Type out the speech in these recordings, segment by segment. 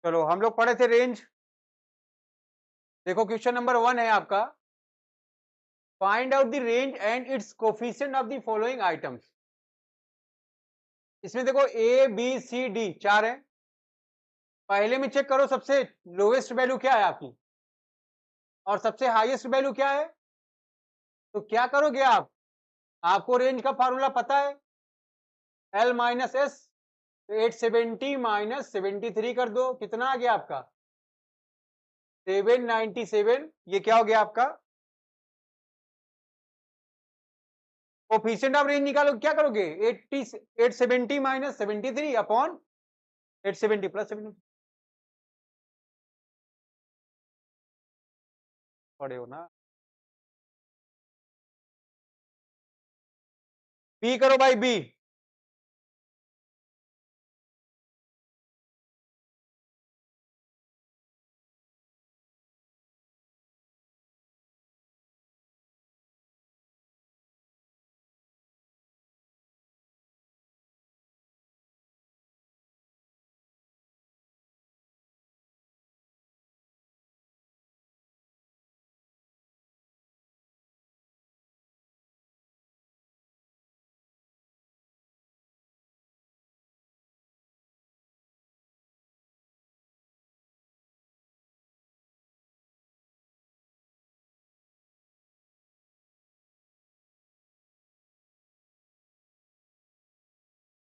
चलो हम लोग पढ़े थे रेंज। देखो क्वेश्चन नंबर 1 है आपका, find out the range and it's coefficient of the following items. इसमें देखो ए बी सी डी 4 है। पहले में चेक करो सबसे लोएस्ट वैल्यू क्या है आपकी और सबसे हाईएस्ट वैल्यू क्या है। तो क्या करोगे आप, आपको रेंज का फॉर्मूला पता है, एल माइनस एस। 870 माइनस 73 कर दो, कितना आ गया आपका 797। ये क्या हो गया आपका कोफिशिएंट ऑफ रेंज निकालो, क्या करोगे 870 माइनस 73 अपॉन 870 प्लस 70। पढ़े हो ना। बी करो भाई बी।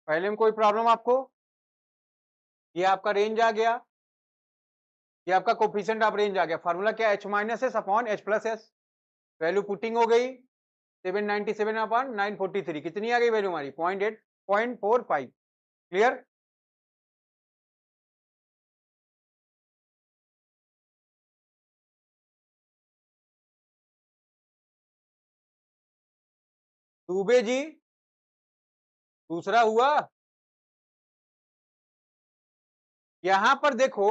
पहले में कोई प्रॉब्लम आपको, ये आपका रेंज आ गया, ये आपका कोफिशिएंट ऑफ रेंज आ गया। फार्मूला क्या, H minus S upon H plus S. Value putting हो गई 797 अपॉन 943, कितनी आ गई वैल्यू हमारी 0.45। क्लियर। दुबे जी दूसरा हुआ। यहां पर देखो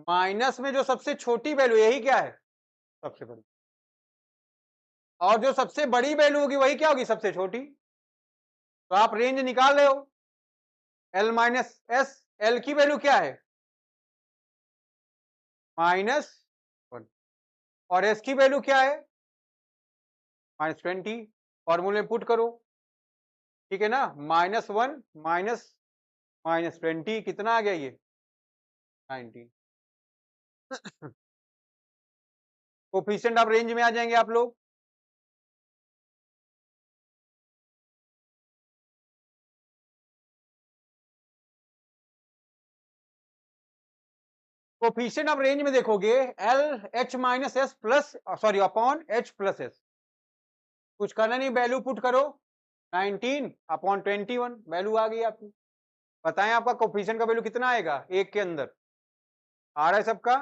माइनस में जो सबसे छोटी वैल्यू यही क्या है सबसे बड़ी, और जो सबसे बड़ी वैल्यू होगी वही क्या होगी सबसे छोटी। तो आप रेंज निकाल रहे हो, एल माइनस एस, एल की वैल्यू क्या है -1 और एस की वैल्यू क्या है -20। फॉर्मूले में पुट करो, ठीक है ना। -1 माइनस -20 कितना आ गया ये 19। कोफिशिएंट ऑफ रेंज में आ जाएंगे आप लोग। कोफिशिएंट ऑफ रेंज में देखोगे L H minus S plus sorry upon H plus S. कुछ करना नहीं, वैल्यू पुट करो 19 अपॉन 21, वैल्यू आ गई आपकी। बताएं आपका कोफिशिएंट का वैल्यू कितना आएगा एक के अंदर, आ रहा है सबका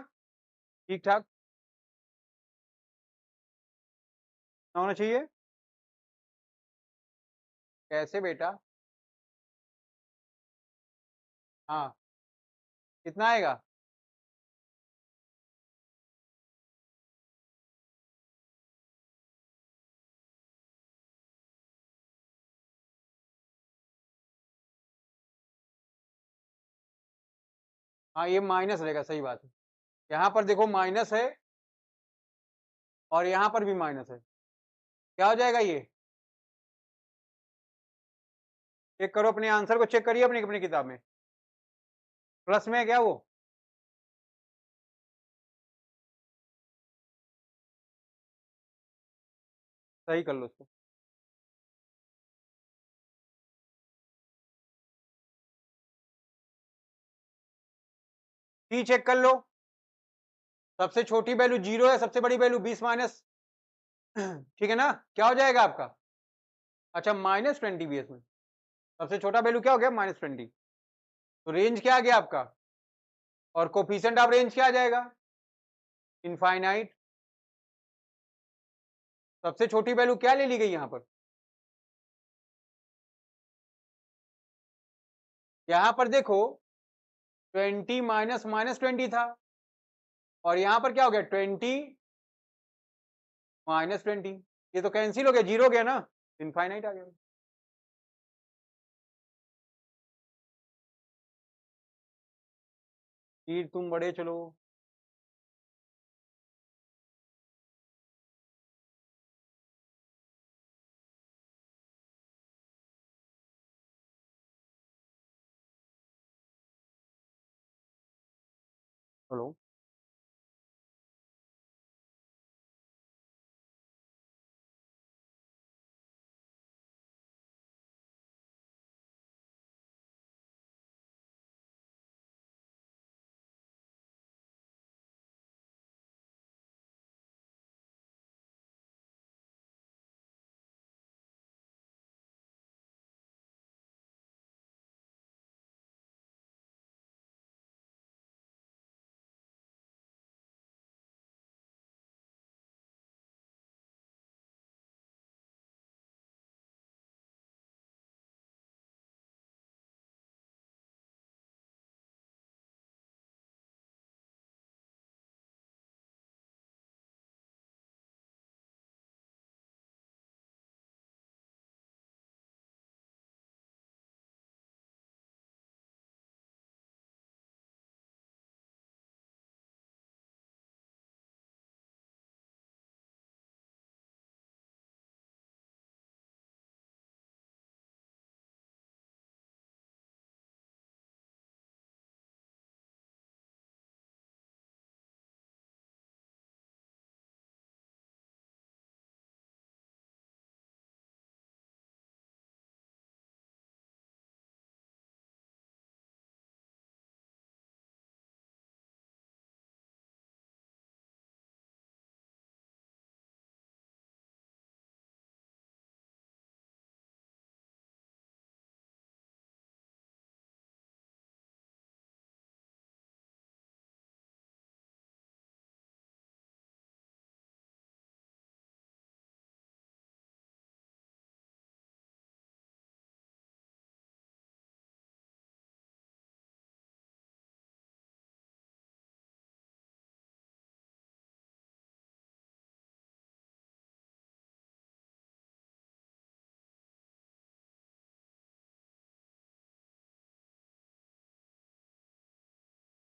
ठीक ठाक होना चाहिए। कैसे बेटा, हाँ कितना आएगा हाँ ये माइनस रहेगा, सही बात है। यहाँ पर देखो माइनस है और यहाँ पर भी माइनस है, क्या हो जाएगा ये, चेक करो अपने आंसर को, चेक करिए अपनी अपनी किताब में। प्लस में है क्या वो, सही कर लो उसको। टी चेक कर लो, सबसे छोटी वैल्यू 0 है, सबसे बड़ी वैल्यू 20 माइनस, ठीक है ना, क्या हो जाएगा आपका, अच्छा -20 भी है इसमें। सबसे छोटा वैल्यू क्या हो गया -20। तो रेंज क्या आ गया आपका, और कोफिशिएंट ऑफ रेंज क्या आ जाएगा इनफाइनाइट। सबसे छोटी वैल्यू क्या ले ली गई यहाँ पर, यहाँ पर देखो 20 माइनस -20 था और यहाँ पर क्या हो गया 20 -20। ये तो कैंसिल हो गया, जीरो हो गया ना, इनफाइनाइट आ गया। फिर तुम बड़े चलो। चलो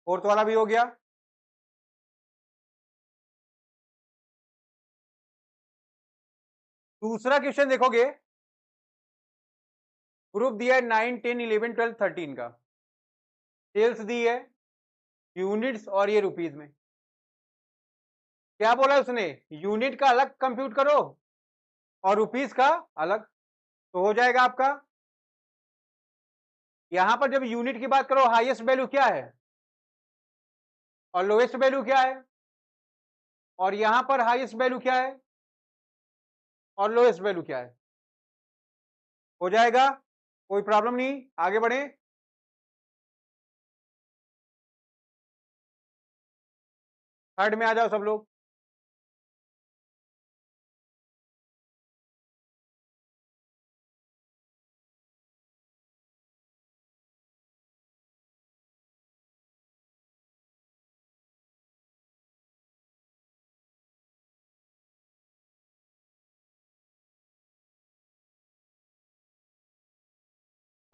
फोर्थ वाला भी हो गया। दूसरा क्वेश्चन देखोगे, ग्रुप दिया है 9, 10, 11, 12, 13 का। सेल्स दी है यूनिट्स और ये रुपीज में। क्या बोला उसने, यूनिट का अलग कंप्यूट करो और रुपीज का अलग, तो हो जाएगा आपका। यहां पर जब यूनिट की बात करो, हाईएस्ट वैल्यू क्या है और लोएस्ट वैल्यू क्या है, और यहां पर हाईएस्ट वैल्यू क्या है और लोएस्ट वैल्यू क्या है, हो जाएगा, कोई प्रॉब्लम नहीं, आगे बढ़े। थर्ड में आ जाओ सब लोग।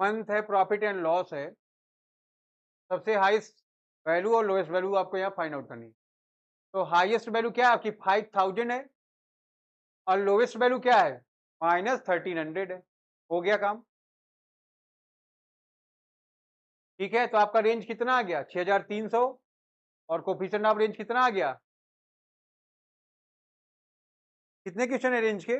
मंथ है, प्रॉफिट एंड लॉस है, सबसे हाईएस्ट वैल्यू और लोएस्ट वैल्यू आपको यहाँ फाइंड आउट करनी है। तो हाईएस्ट वैल्यू क्या है आपकी 5000 है और लोएस्ट वैल्यू क्या है -1300 है। हो गया काम। ठीक है, तो आपका रेंज कितना आ गया 6300, और कोफिशिएंट ऑफ रेंज कितना आ गया, कितने क्वेश्चन है रेंज के,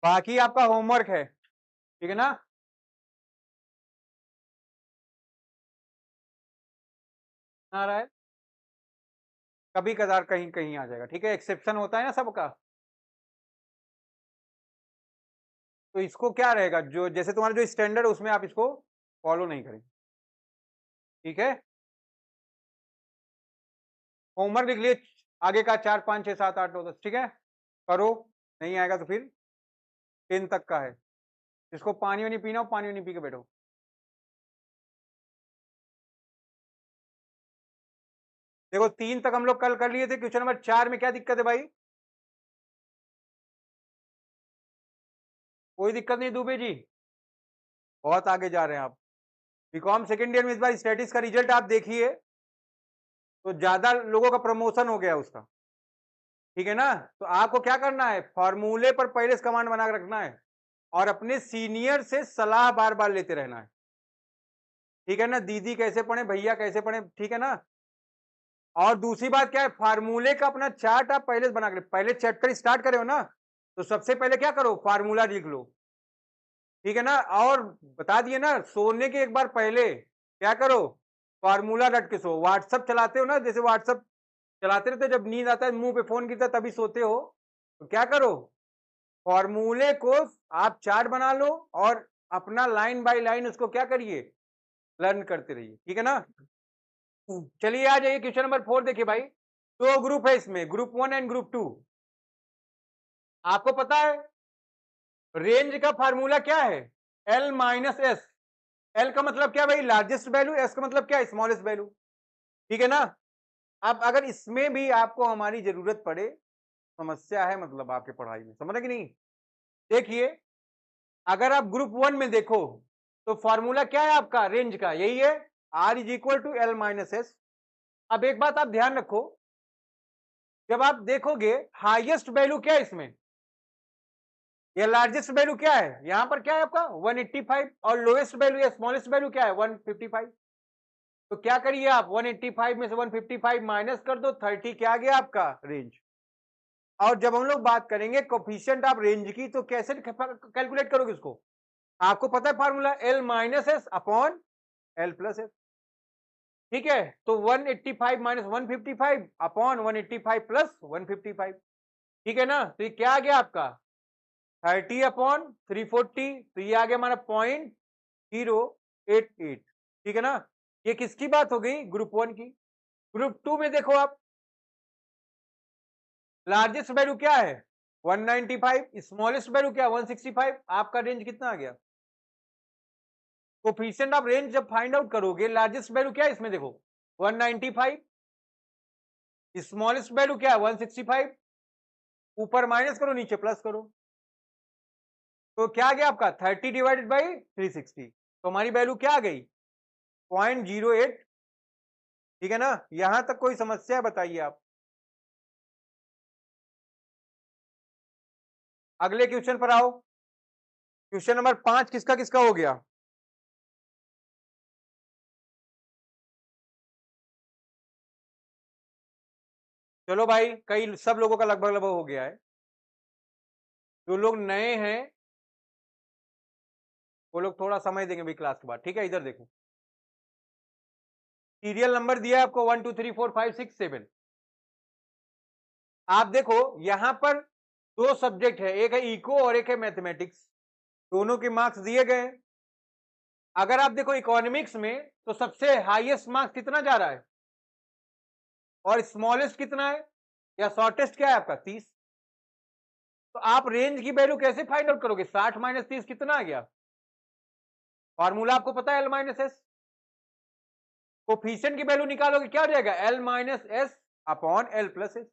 बाकी आपका होमवर्क है, ठीक है ना। आ रहा है, कभी कदार कहीं कहीं आ जाएगा, ठीक है, एक्सेप्शन होता है ना सबका। तो इसको क्या रहेगा, जो जैसे तुम्हारा जो स्टैंडर्ड उसमें आप इसको फॉलो नहीं करेंगे, ठीक है। होमवर्क लिख लिए आगे का 4, 5, 6, 7, 8, 9, 10, ठीक है, करो। नहीं आएगा तो फिर 10 तक का है, जिसको पानी वानी पीना हो पानी वानी पी के बैठो। देखो 3 तक हम लोग कल कर लिए थे, क्वेश्चन नंबर 4 में क्या दिक्कत है भाई, कोई दिक्कत नहीं दुबे जी, बहुत आगे जा रहे हैं आप। बीकॉम सेकेंड ईयर में इस बार स्टैटिस्टिक्स का रिजल्ट आप देखिए तो ज्यादा लोगों का प्रमोशन हो गया उसका, ठीक है ना। तो आपको क्या करना है, फॉर्मूले पर पहले से कमांड बना के रखना है और अपने सीनियर से सलाह बार बार लेते रहना है, ठीक है ना। दीदी कैसे पढ़े, भैया कैसे पढ़े, ठीक है ना। और दूसरी बात क्या है, फार्मूले का अपना चार्ट आप पहले से बना के, पहले चैप्टर स्टार्ट करे हो ना, तो सबसे पहले क्या करो, फार्मूला लिख लो, ठीक है ना। और बता दिए ना, सोने के एक बार पहले क्या करो, फार्मूला रट के सो। व्हाट्सअप चलाते हो ना, जैसे व्हाट्सअप चलाते रहते, जब नींद आता है मुंह पे फोन गिरता तभी सोते हो, तो क्या करो, फॉर्मूले को आप चार्ट बना लो और अपना लाइन बाय लाइन उसको क्या करिए, लर्न करते रहिए, ठीक है ना। चलिए आ जाइए क्वेश्चन नंबर 4 देखिए भाई। दो ग्रुप है इसमें, ग्रुप 1 एंड ग्रुप 2। आपको पता है रेंज का फार्मूला क्या है, एल माइनस एस। एल का मतलब क्या भाई, लार्जेस्ट वैल्यू, एस का मतलब क्या, स्मॉलेस्ट वैल्यू, ठीक है ना। अब अगर इसमें भी आपको हमारी जरूरत पड़े, समस्या है मतलब आपके पढ़ाई में, समझ रहे कि नहीं। देखिए अगर आप ग्रुप 1 में देखो तो फॉर्मूला क्या है आपका रेंज का, यही है, R is equal to L minus S. अब एक बात आप ध्यान रखो, जब आप देखोगे हाईएस्ट वैल्यू क्या है इसमें, ये लार्जेस्ट वैल्यू क्या है, यहां पर क्या है आपका 185, और लोएस्ट वैल्यू या स्मॉलेस्ट वैल्यू क्या है 155। तो क्या करिए आप 185 में से 155 माइनस कर दो, 30 क्या आ गया आपका रेंज। और जब हम लोग बात करेंगे कोफिशिएंट ऑफ रेंज की, तो कैसे कैलकुलेट करोगे उसको, आपको पता है formula L minus S upon L plus S, ठीक है। तो 185 माइनस 155 अपॉन 185 प्लस 155, ठीक है ना। तो ये क्या आ गया आपका 30 अपॉन 340, तो ये आ गया हमारा 0.088, ठीक है ना। ये किसकी बात हो गई, ग्रुप 1 की। ग्रुप 2 में देखो आप, लार्जेस्ट वैल्यू क्या है 195, स्मॉलेस्ट वैल्यू क्या 165, आपका रेंज कितना आ गया। कोफिशिएंट ऑफ रेंज जब फाइंड आउट करोगे, लार्जेस्ट वैल्यू क्या है इसमें देखो 195, स्मॉलेस्ट वैल्यू क्या है 165, ऊपर माइनस करो नीचे प्लस करो, तो क्या आ गया आपका 30 डिवाइडेड बाई 360, तो हमारी वैल्यू क्या आ गई 0.08, ठीक है ना। यहां तक कोई समस्या बताइए आप। अगले क्वेश्चन पर आओ, क्वेश्चन नंबर 5 किसका किसका हो गया। चलो भाई, कई सब लोगों का लगभग लगभग हो गया है, जो लोग नए हैं वो लोग थोड़ा समय देंगे भाई क्लास के बाद, ठीक है। इधर देखो, सीरियल नंबर दिया है आपको 1 2 3 4 5 6 7। आप देखो यहां पर दो सब्जेक्ट है, एक है इको और एक है मैथमेटिक्स, दोनों के मार्क्स दिए गए। अगर आप देखो इकोनॉमिक्स में तो सबसे हाईएस्ट मार्क्स कितना जा रहा है, और स्मॉलेस्ट कितना है, या शॉर्टेस्ट क्या है आपका 30। तो आप रेंज की वैल्यू कैसे फाइंड आउट करोगे, 60 माइनस 30 कितना आ गया, फॉर्मूला आपको पता है एल माइनस एस। कोफिशिएंट की वैल्यू निकालोगे क्या हो जाएगा L minus S upon L plus S,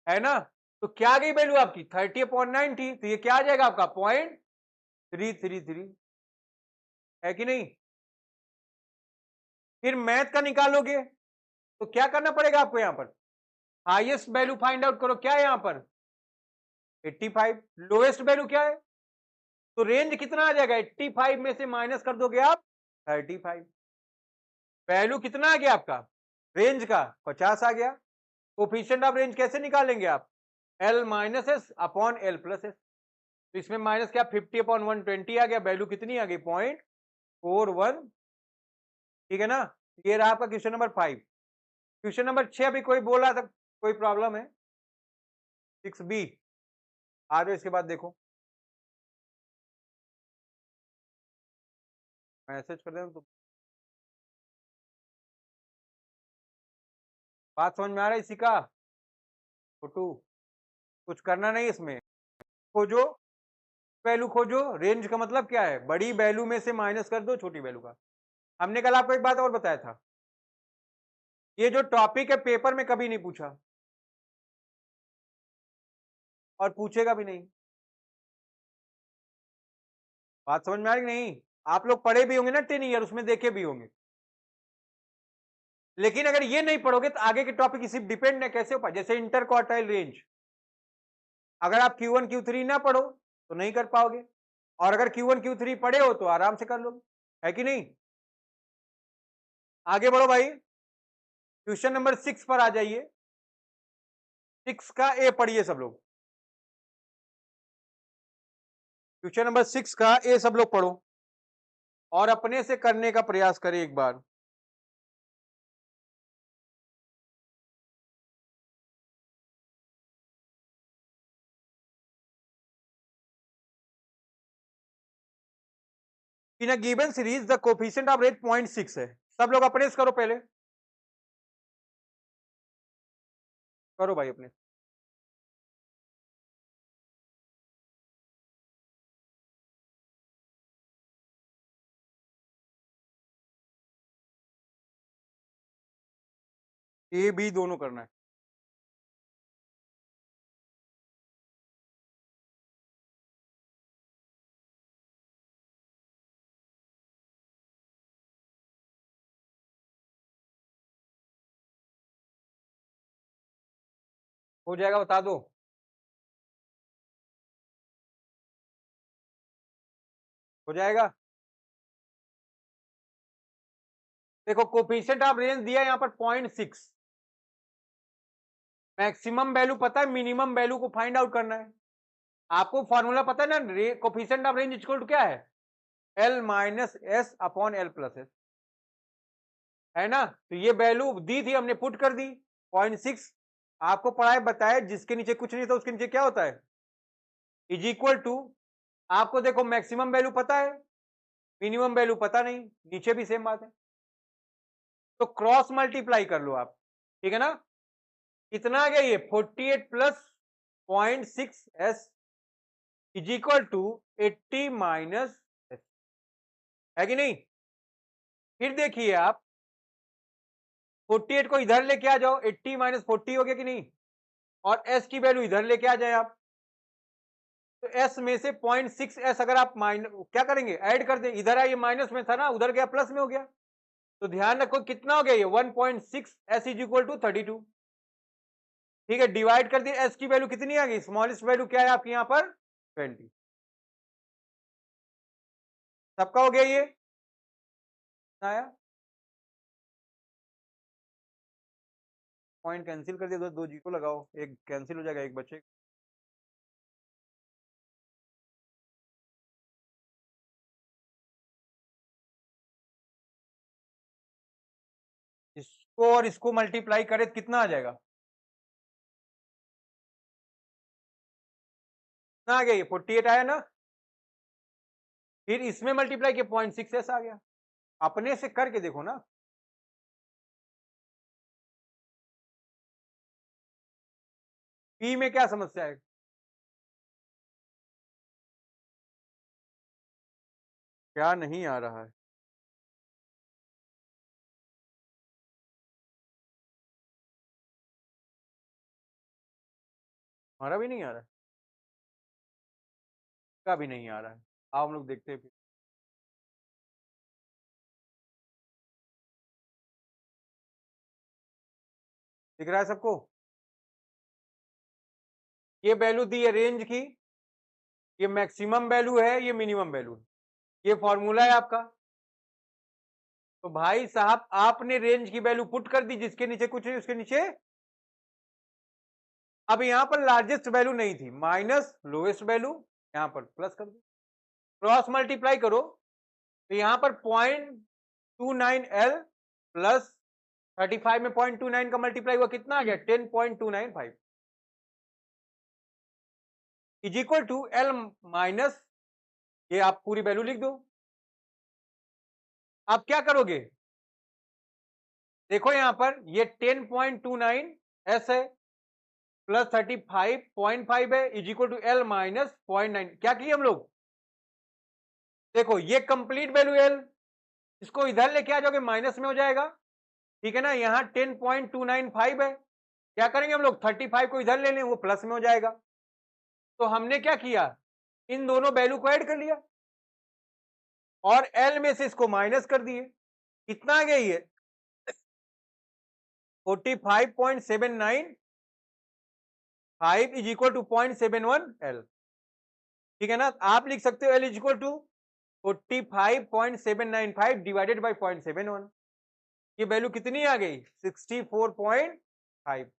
है ना। तो क्या आ गई वैल्यू आपकी 30 अपॉन 90, तो ये क्या आ जाएगा आपका 0.333, है कि नहीं। फिर मैथ का निकालोगे तो क्या करना पड़ेगा आपको, यहां पर हाईएस्ट वैल्यू फाइंड आउट करो, क्या है यहां पर 85, लोएस्ट वैल्यू क्या है, तो रेंज कितना आ जाएगा 85 में से माइनस कर दोगे आप 35, वैल्यू कितना आ गया आपका रेंज का 50 आ गया। कोफिशिएंट ऑफ रेंज कैसे निकालेंगे आप, L minus S upon L plus S, तो इसमें माइनस क्या 50 अपॉन 120 आ गया, वैल्यू कितनी आ गई 0.41, ठीक है ना। ये रहा आपका क्वेश्चन नंबर 5। क्वेश्चन नंबर 6 अभी कोई बोल रहा था कोई प्रॉब्लम है, 6B आ जाओ, इसके बाद देखो मैसेज कर दें तो बात समझ में आ रहा है इसी का फोटो, कुछ करना नहीं इसमें, खोजो वैल्यू, खोजो रेंज का मतलब क्या है, बड़ी वैल्यू में से माइनस कर दो छोटी वैल्यू का। हमने कल आपको एक बात और बताया था, ये जो टॉपिक है पेपर में कभी नहीं पूछा और पूछेगा भी नहीं, बात समझ में आ रही नहीं? आप लोग पढ़े भी होंगे ना 10 ईयर, उसमें देखे भी होंगे। लेकिन अगर ये नहीं पढ़ोगे तो आगे के टॉपिक इसी डिपेंड है कैसे हो पाए, जैसे इंटर क्वार्टाइल रेंज। अगर आप Q1 Q3 ना पढ़ो तो नहीं कर पाओगे, और अगर Q1 Q3 पढ़े हो तो आराम से कर लोगे, है कि नहीं? आगे बढ़ो भाई, क्वेश्चन नंबर 6 पर आ जाइए। 6 का ए पढ़िए सब लोग। क्वेश्चन नंबर 6 का ए सब लोग पढ़ो और अपने से करने का प्रयास करें एक बार। In a given series the coefficient of rate 0.6 है। सब लोग अपने से करो, पहले करो भाई अपने। ए बी दोनों करना है। हो जाएगा, बता दो। हो जाएगा। देखो कोफिशिएंट ऑफ रेंज दिया है यहाँ पर 0.6। मैक्सिमम वैल्यू पता है, मिनिमम वैल्यू को फाइंड आउट करना है। आपको फॉर्मूला पता है ना, coefficient of range equal to क्या है? L minus S upon L plus S, है ना? तो ये वैल्यू दी थी, हमने पुट कर दी 0.6। आपको पढ़ाए बताया जिसके नीचे कुछ नहीं था उसके नीचे क्या होता है, इज इक्वल टू। आपको देखो मैक्सिमम वैल्यू पता है, मिनिमम वैल्यू पता नहीं, नीचे भी सेम बात है, तो क्रॉस मल्टीप्लाई कर लो आप, ठीक है ना? कितना आ गया ये 48 plus 0.6 S is equal to 80 minus S, है कि नहीं? फिर देखिए आप 48 को इधर लेके आ जाओ, 80 माइनस 40 हो गया कि नहीं? और एस की वैल्यू इधर लेके आ जाए आप, तो एस में से 0.6 एस अगर आप क्या करेंगे, ऐड कर दें। इधर आइए, माइनस में था ना, उधर गया प्लस में हो गया, तो ध्यान रखो कितना हो गया ये 1.6 एस इज इक्वल टू 32। ठीक है, डिवाइड कर दिए, एस की वैल्यू कितनी आ गई, स्मॉलेस्ट वैल्यू क्या है आपकी यहाँ पर 20। सबका हो गया ये आया, पॉइंट कैंसिल कर दिया, दो जीरो लगाओ, एक कैंसिल हो जाएगा, एक बचे। इसको और इसको मल्टीप्लाई करे तो कितना आ जाएगा, कितना आ गया ये 48 आया ना? फिर इसमें मल्टीप्लाई किया 0.6 एस आ गया। अपने से करके देखो ना, पी में क्या समस्या है? क्या नहीं आ रहा है? हमारा भी नहीं आ रहा है, का भी नहीं आ रहा है। आप लोग देखते हैं फिर। दिख रहा है सबको? ये वैल्यू दी है रेंज की, ये मैक्सिमम वैल्यू है, ये मिनिमम वैल्यू है, ये फॉर्मूला है आपका। तो भाई साहब आपने रेंज की वैल्यू पुट कर दी, जिसके नीचे कुछ नहीं उसके नीचे। अब यहां पर लार्जेस्ट वैल्यू नहीं थी, माइनस लोएस्ट वैल्यू, यहां पर प्लस कर दो, क्रॉस मल्टीप्लाई करो, तो यहां पर 0.29 एल प्लस 35 में 0.29 का मल्टीप्लाई हुआ, कितना आ गया 10.295 is equal to L minus, ये आप पूरी वैल्यू लिख दो। आप क्या करोगे, देखो यहां पर ये 10.29 एस है प्लस 35.5 है is equal to L minus 0.9। क्या किए हम लोग, देखो ये कंप्लीट वैल्यू एल, इसको इधर लेके आ जाओगे माइनस में हो जाएगा, ठीक है ना? यहाँ 10.295 है, क्या करेंगे हम लोग 35 को इधर ले लें, वो प्लस में हो जाएगा। तो हमने क्या किया, इन दोनों वैल्यू को ऐड कर लिया, और एल में से इसको माइनस कर दिए, कितना आ गया ये 45.79, 5 इज इक्वल टू 0.71 एल। ठीक है ना, आप लिख सकते हो L is equal to 45.795 divided by 0.71। ये वैल्यू कितनी आ गई 64.5।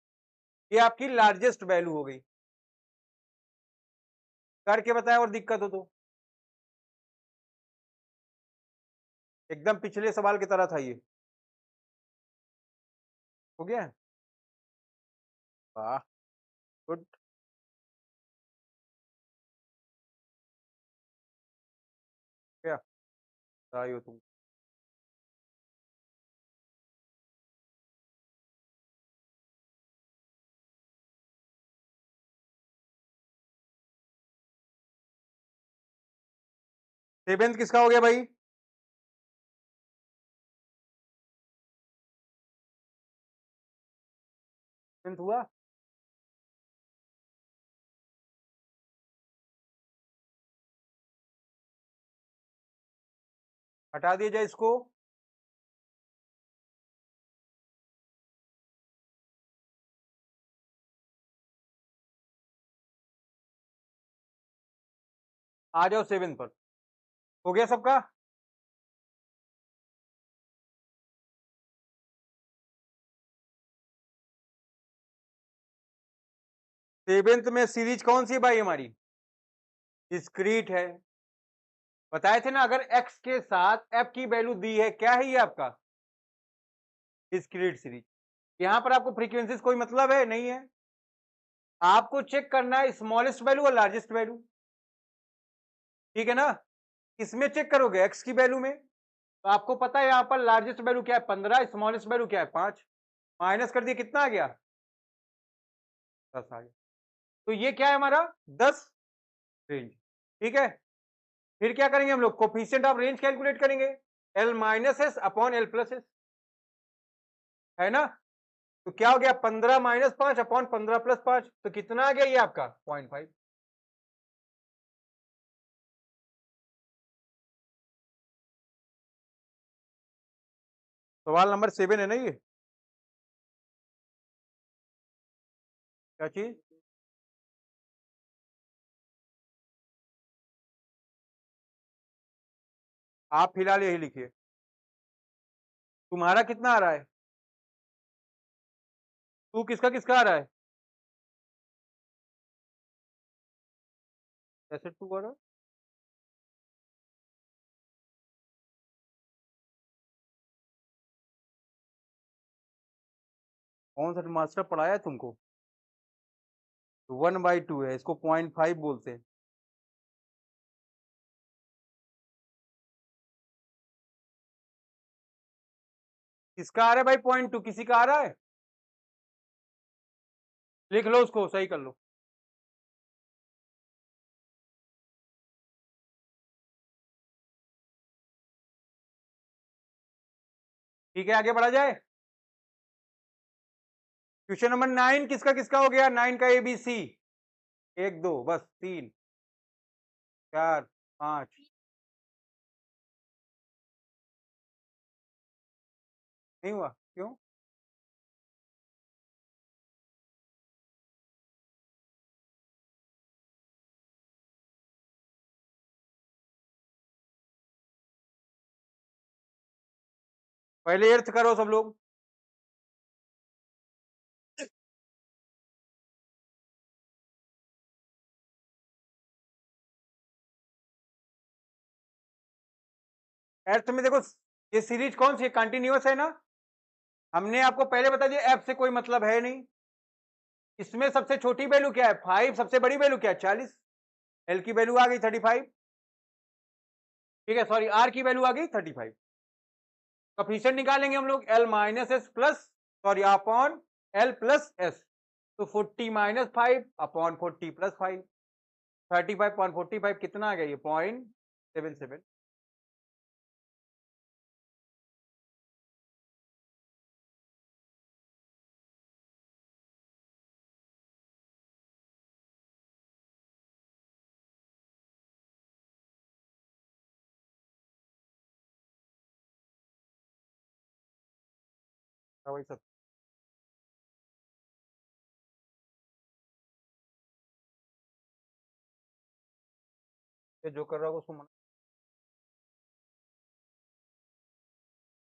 ये आपकी लार्जेस्ट वैल्यू हो गई। करके बताया और दिक्कत हो तो, एकदम पिछले सवाल की तरह था ये। हो गया, वाह, गुड। क्या बताई हो तुम? सेवेंथ किसका हो गया भाई? सेवेंथ हुआ? हटा दिया जाए इसको। आ जाओ सेवेंथ पर। हो गया सबका? सेवेंथ में सीरीज कौन सी है भाई हमारी? डिस्क्रीट है। बताए थे ना, अगर x के साथ f की वैल्यू दी है, क्या है ये आपका डिस्क्रीट सीरीज। यहां पर आपको फ्रीक्वेंसीज कोई मतलब है नहीं है, आपको चेक करना है स्मॉलेस्ट वैल्यू और लार्जेस्ट वैल्यू। ठीक है ना, इसमें चेक करोगे x की वैल्यू में, तो आपको पता है यहां पर लार्जेस्ट वैल्यू क्या है 15, स्मॉलेस्ट वैल्यू क्या है 5, माइनस कर दिया कितना आ गया 10 आ गया। तो ये क्या है हमारा 10 रेंज। ठीक है, फिर क्या करेंगे हम लोग, कोफिशिएंट ऑफ रेंज कैलकुलेट करेंगे, L minus S upon L plus S, है ना। तो क्या हो गया 15 माइनस 5 अपॉन 15 प्लस 5, तो कितना आ गया ये आपका 0.5। सवाल नंबर 7 है ना ये। क्या चीज? आप फिलहाल यही लिखिए, तुम्हारा कितना आ रहा है, तू किसका किसका आ रहा है, ऐसे टू आ रहा है। कौन सा मास्टर पढ़ाया है तुमको? 1/2 है, इसको 0.5 बोलते हैं। किसका आ रहा है भाई 0.2, किसी का आ रहा है? लिख लो उसको, सही कर लो। ठीक है, आगे बढ़ा जाए। क्वेश्चन नंबर 9 किसका किसका हो गया, 9 का ABC? 1 2 बस, 3 4 5 नहीं हुआ क्यों? पहले अर्थ करो सब लोग। अर्थ में देखो, ये सीरीज कौन सी है, कंटिन्यूअस है ना। हमने आपको पहले बता दिया एफ से कोई मतलब है नहीं। इसमें सबसे छोटी वैल्यू क्या है 5, सबसे बड़ी वैल्यू क्या है 40, एल की वैल्यू आ गई 35। ठीक है, सॉरी आर की वैल्यू आ गई 35। कोफिशिएंट निकालेंगे हम लोग L minus S plus, sorry upon L plus S. तो 40 माइनस 5 अपॉन 40 प्लस 5, 35.45 कितना आ गया ये 0.77। वही सब जो कर रहा होगा उसको मना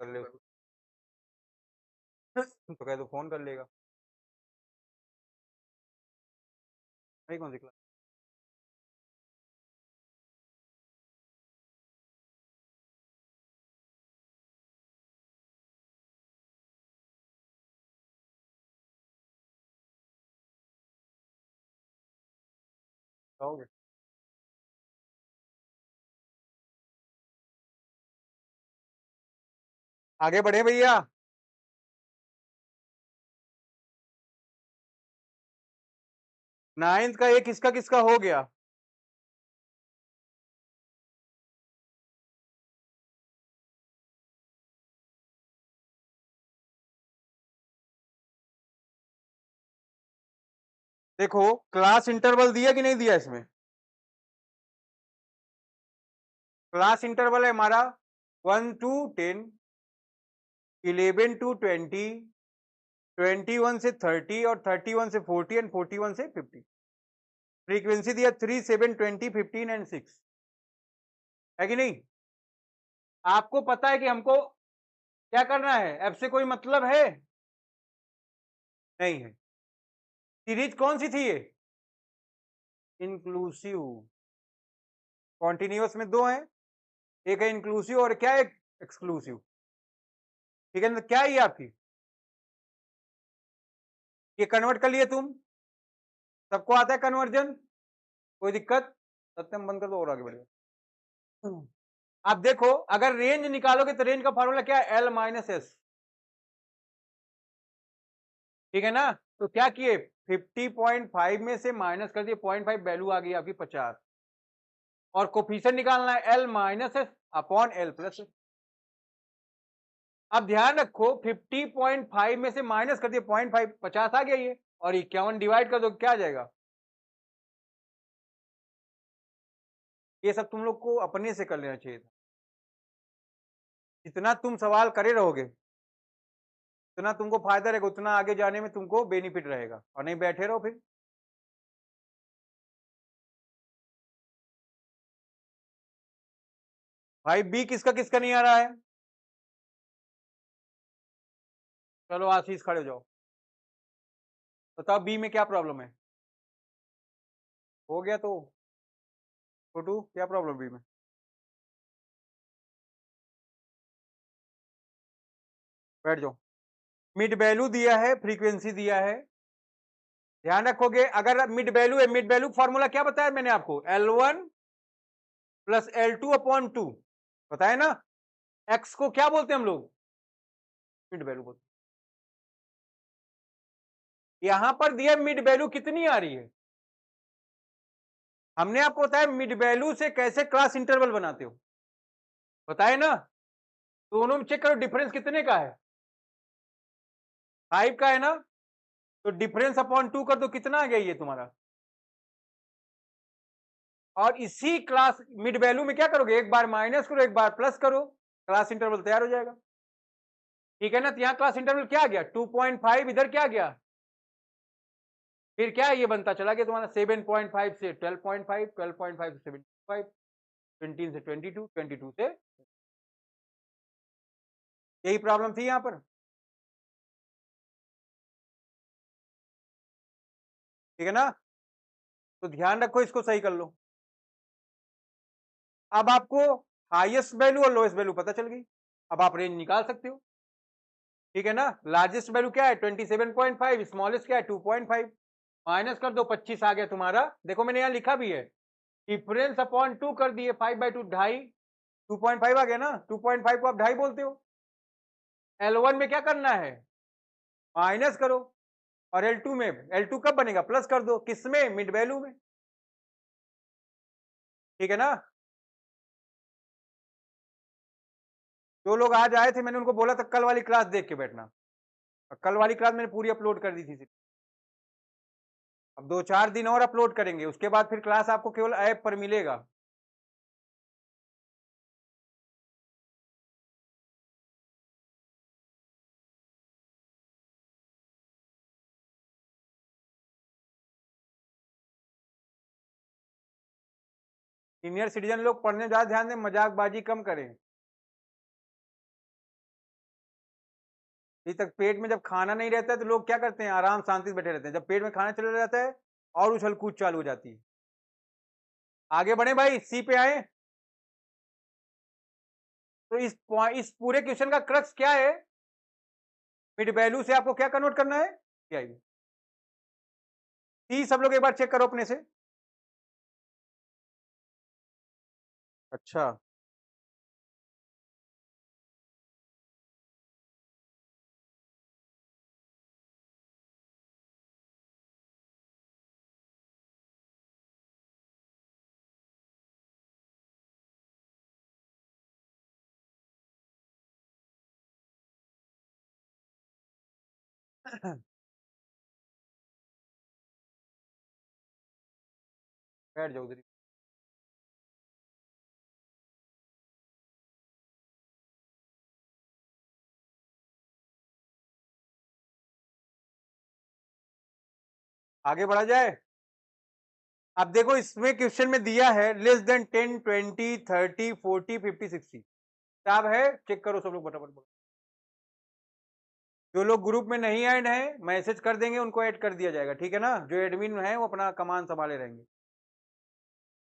कर ले उसको। तो कह दो फोन कर लेगा। नहीं कौन सी क्लास? आओगे? आगे बढ़े भैया। नाइन्थ का ये किसका किसका हो गया? देखो क्लास इंटरवल दिया कि नहीं दिया इसमें? क्लास इंटरवल है हमारा 1 to 10, 11 to 20, 21 से 30 और 31 से 40 एंड 41 से 50। फ्रीक्वेंसी दिया 3, 7, 20, 15 एंड 6 है कि नहीं? आपको पता है कि हमको क्या करना है? एफ से कोई मतलब है नहीं है। सीरीज कौन सी थी ये? इंक्लूसिव। कॉन्टिन्यूअस में दो हैं, एक है इंक्लूसिव और क्या है एक्सक्लूसिव। ठीक है ना? क्या है ये आपकी? ये कन्वर्ट कर लिए तुम? सबको आता है कन्वर्जन? कोई दिक्कत? सत्यम बंद कर दो और आगे बढ़िए। आप देखो अगर रेंज निकालोगे तो रेंज का फॉर्मूला क्या है? L minus S. ठीक है ना? तो क्या किए? 50.5 में से माइनस कर दिए 0.5, वैल्यू आ गई आपकी 50। और कोफिशिएंट निकालना है L minus S upon L plus S. अब ध्यान रखो 50.5 में से माइनस कर दिए 0.5, 50 आ गया ये। और 51 डिवाइड कर दो क्या आ जाएगा? ये सब तुम लोग को अपने से कर लेना चाहिए था। जितना तुम सवाल करे रहोगे उतना तुमको फायदा रहेगा, उतना आगे जाने में तुमको बेनिफिट रहेगा। और नहीं बैठे रहो फिर। भाई बी किसका किसका नहीं आ रहा है? चलो आशीष खड़े हो जाओ, बताओ बी में क्या प्रॉब्लम है? हो गया तो छोटू क्या प्रॉब्लम बी में? बैठ जाओ। मिड वैल्यू दिया है, फ्रीक्वेंसी दिया है। ध्यान रखोगे अगर मिड वैल्यू है, मिड वैल्यू फॉर्मूला क्या बताया मैंने आपको? L1 प्लस L2 अपॉन 2 बताया ना। एक्स को क्या बोलते हैं हम लोग? मिड वैल्यू बोलते हैं। यहां पर दिया मिड वैल्यू कितनी आ रही है? हमने आपको बताया मिड वैल्यू से कैसे क्लास इंटरवल बनाते हो, बताए ना। दोनों में चेक करो डिफरेंस कितने का है? 5 का है ना। तो डिफरेंस अपॉन 2 कर दो, कितना आ गया ये तुम्हारा? और इसी क्लास मिड वैल्यू में क्या करोगे? एक बार माइनस करो, एक बार प्लस करो, क्लास इंटरवल तैयार हो जाएगा। ठीक है ना? तो यहां क्लास इंटरवल क्या आ गया? 2.5। इधर क्या गया? फिर क्या ये बनता चला गया तुम्हारा 7.5 से 12.5, 12.5 से 75, 20 से 22, 22 से। यही प्रॉब्लम थी यहां पर। ठीक है ना? तो ध्यान रखो, इसको सही कर लो। अब आपको हाईएस्ट वैल्यू और लोएस्ट वैल्यू पता चल गई। अब आप रेंज निकाल सकते हो। ठीक है ना? लार्जेस्ट वैल्यू क्या है? 27.5, स्मॉलेस्ट क्या है? 2.5। माइनस कर दो, 25 आ गया तुम्हारा। देखो मैंने यहां लिखा भी है, डिफरेंस अपॉन 2 कर दिए, 5/2 ढाई, 2.5 आ गया ना। 2.5 को आप ढाई बोलते हो। L1 में क्या करना है? माइनस करो। और L2 में, L2 कब बनेगा? प्लस कर दो। किसमें? मिड वैल्यू में। ठीक है ना? जो लोग आज आए थे मैंने उनको बोला था कल वाली क्लास देख के बैठना। कल वाली क्लास मैंने पूरी अपलोड कर दी थी। अब 2-4 दिन और अपलोड करेंगे, उसके बाद फिर क्लास आपको केवल ऐप पर मिलेगा। सीनियर सिटीजन लोग पढ़ने में ज्यादा ध्यान दें, मजाकबाजी कम करें। अभी तक पेट में जब खाना नहीं रहता है तो लोग क्या करते हैं, आराम शांति से बैठे रहते हैं। जब पेट में खाना चला जाता है और उछल कूद चालू हो जाती है। आगे बढ़े भाई, सी पे आए। तो इस पूरे क्वेश्चन का क्रक्स क्या है, मिड वैल्यू से आपको क्या कन्वर्ट करना है, क्या है सी। सब लोग एक बार चेक करो अपने से। अच्छा, बैठ जाओ उधर ही। आगे बढ़ा जाए। अब देखो इसमें क्वेश्चन में दिया है लेस देन 10, 20, 30, 40, 50, 60। किताब है, चेक करो सब लोग फटाफट बोलो। जो लोग ग्रुप में नहीं ऐड हैं मैसेज कर देंगे, उनको ऐड कर दिया जाएगा, ठीक है ना। जो एडमिन है वो अपना कमान संभाले रहेंगे।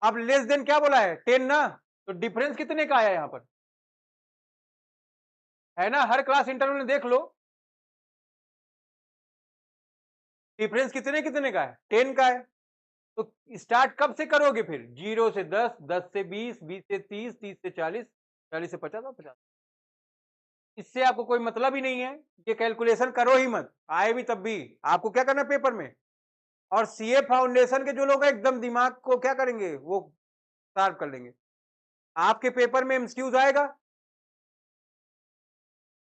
अब लेस देन क्या बोला है, 10 ना, तो डिफरेंस कितने का आया यहाँ पर, है ना। हर क्लास इंटरवल में देख लो डिफरेंस कितने कितने का है, 10 का है। तो स्टार्ट कब से करोगे फिर, 0 से 10, 10 से 20, 20 से 30, 30 से 40, 40 से 50 और 50। इससे आपको कोई मतलब ही नहीं है, ये कैलकुलेशन करो ही मत, आए भी तब भी। आपको क्या करना है पेपर में, और सीए फाउंडेशन के जो लोग हैं एकदम दिमाग को क्या करेंगे, वो शार्प कर लेंगे। आपके पेपर में एमसीक्यूज आएगा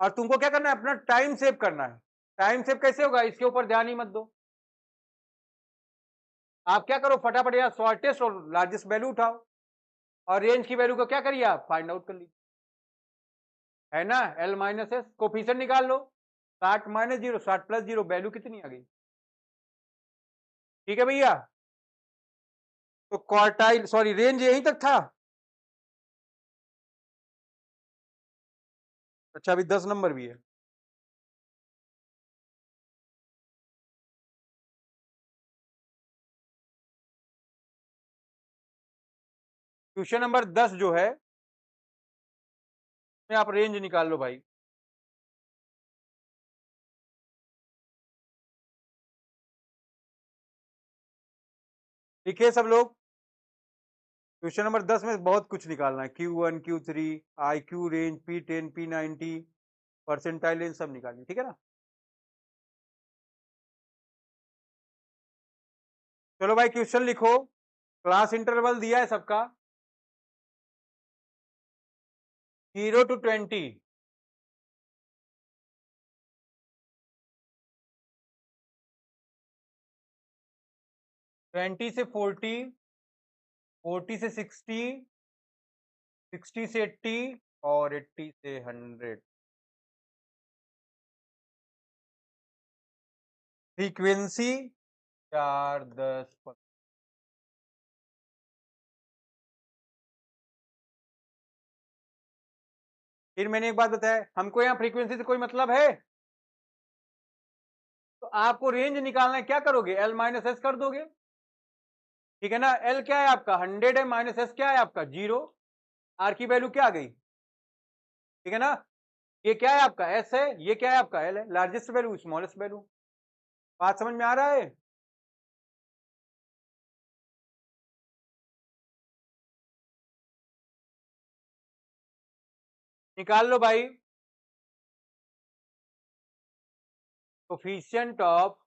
और तुमको क्या करना है, अपना टाइम सेव करना है। टाइम सेव कैसे होगा, इसके ऊपर ध्यान ही मत दो। आप क्या करो, फटाफट यहाँ शॉर्टेस्ट और लार्जेस्ट वैल्यू उठाओ और रेंज की वैल्यू को क्या करिए आप फाइंड आउट कर लीजिए, है ना। एल माइनस एस कोफिशिएंट निकाल लो, 60 माइनस 0, 60 प्लस 0, वैल्यू कितनी आ गई। ठीक है भैया, तो क्वार्टाइल सॉरी रेंज यहीं तक था। अच्छा अभी 10 नंबर भी है। क्वेश्चन नंबर 10 जो है में आप रेंज निकाल लो भाई। लिखिए सब लोग, क्वेश्चन नंबर 10 में बहुत कुछ निकालना है। Q1, Q3, IQ range, P10, P90, percentile range सब निकालिए, ठीक है ना। चलो भाई क्वेश्चन लिखो, क्लास इंटरवल दिया है सबका 0 to 20। 20 से 40, 40 से 60, 60 से 80 और 80 से 100। फ्रीक्वेंसी 4, 10, 15। फिर मैंने एक बात बताया, हमको यहाँ फ्रीक्वेंसी से कोई मतलब है, तो आपको रेंज निकालना है, क्या करोगे, एल माइनस एस कर दोगे, ठीक है ना। एल क्या है आपका 100 है, माइनस एस क्या है आपका 0, आर की वैल्यू क्या आ गई, ठीक है ना। ये क्या है आपका एस है, ये क्या है आपका एल है, लार्जेस्ट वैल्यू स्मॉलेस्ट वैल्यू। बात समझ में आ रहा है। निकाल लो भाई, कोफिशिएंट ऑफ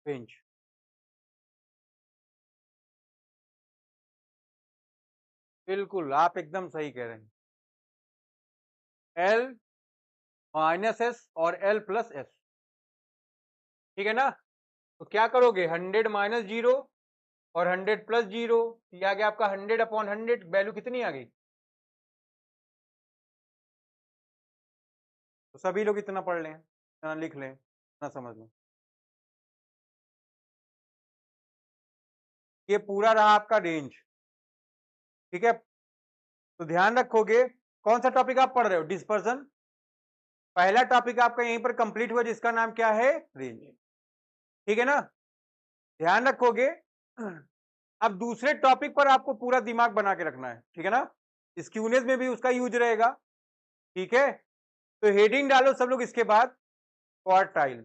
रेंज। बिल्कुल आप एकदम सही कह रहे हैं, एल माइनस एस और एल प्लस एस, ठीक है ना। तो क्या करोगे, 100 माइनस 0 और 100 प्लस 0, ये आ गया आपका 100 अपॉन 100, वैल्यू कितनी आ गई। तो सभी लोग इतना पढ़ लें, इतना लिख लें, इतना समझ लें। ये पूरा रहा आपका रेंज, ठीक है। तो ध्यान रखोगे, कौन सा टॉपिक आप पढ़ रहे हो? डिस्पर्सन। पहला टॉपिक आपका यहीं पर कंप्लीट हुआ जिसका नाम क्या है? रेंज, ठीक है ना। ध्यान रखोगे। अब दूसरे टॉपिक पर आपको पूरा दिमाग बना के रखना है, ठीक है ना। स्क्यूनेस में भी उसका यूज रहेगा, ठीक है। तो हेडिंग डालो सब लोग इसके बाद क्वार्टाइल।